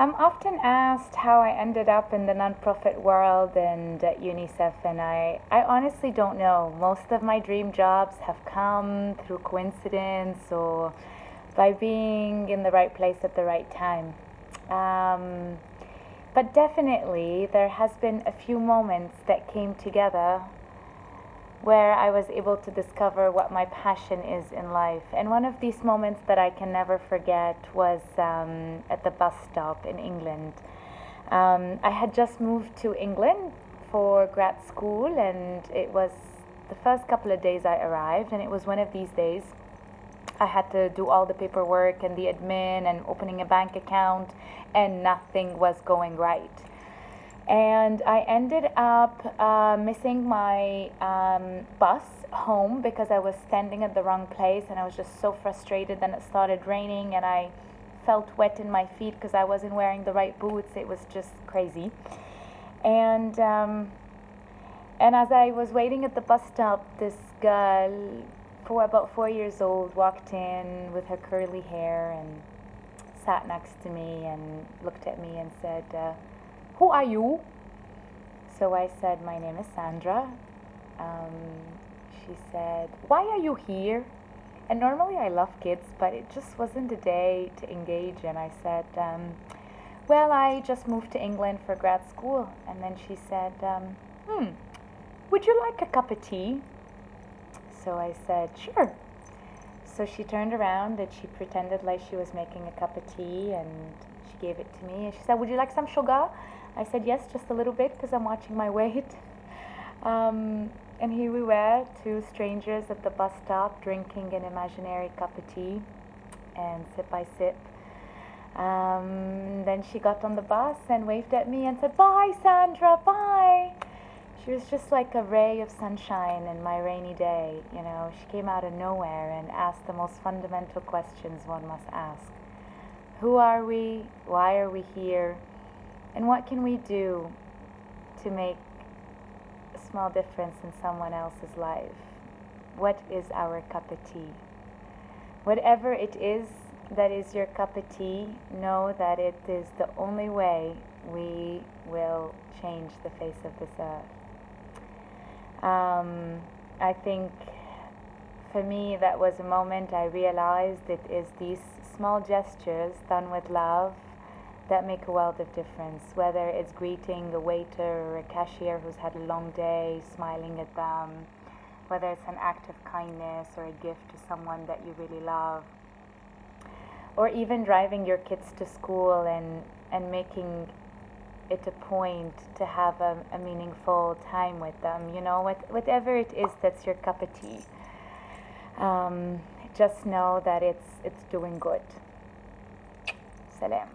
I'm often asked how I ended up in the nonprofit world and at UNICEF, and I honestly don't know. Most of my dream jobs have come through coincidence or by being in the right place at the right time. Um, but definitely, there has been a few moments that came together where I was able to discover what my passion is in life. And one of these moments that I can never forget was at the bus stop in England. I had just moved to England for grad school, and it was the first couple of days I arrived, and it was one of these days. I had to do all the paperwork and the admin and opening a bank account, and nothing was going right. And I ended up missing my bus home because I was standing at the wrong place, and I was just so frustrated. Then it started raining and I felt wet in my feet because I wasn't wearing the right boots. It was just crazy. And as I was waiting at the bus stop, this girl, for about 4 years old, walked in with her curly hair and sat next to me and looked at me and said, "Who are you?" So I said, "My name is Sandra." She said, "Why are you here?" And normally I love kids, but it just wasn't a day to engage. And I said, "Well, I just moved to England for grad school." And then she said, "Would you like a cup of tea?" So I said, "Sure." So she turned around and she pretended like she was making a cup of tea, and she gave it to me. And she said, "Would you like some sugar?" I said, "Yes, just a little bit because I'm watching my weight." And here we were, two strangers at the bus stop drinking an imaginary cup of tea, and sip by sip. Then she got on the bus and waved at me and said, "Bye, Sandra, bye." She was just like a ray of sunshine in my rainy day. You know, she came out of nowhere and asked the most fundamental questions one must ask. Who are we? Why are we here? And what can we do to make a small difference in someone else's life? What is our cup of tea? Whatever it is that is your cup of tea, know that it is the only way we will change the face of this earth. I think for me that was a moment I realized it is these small gestures done with love that make a world of difference, whether it's greeting a waiter or a cashier who's had a long day, smiling at them, whether it's an act of kindness or a gift to someone that you really love, or even driving your kids to school and making it a point to have a meaningful time with them. You know, whatever it is that's your cup of tea, just know that it's doing good. Salam.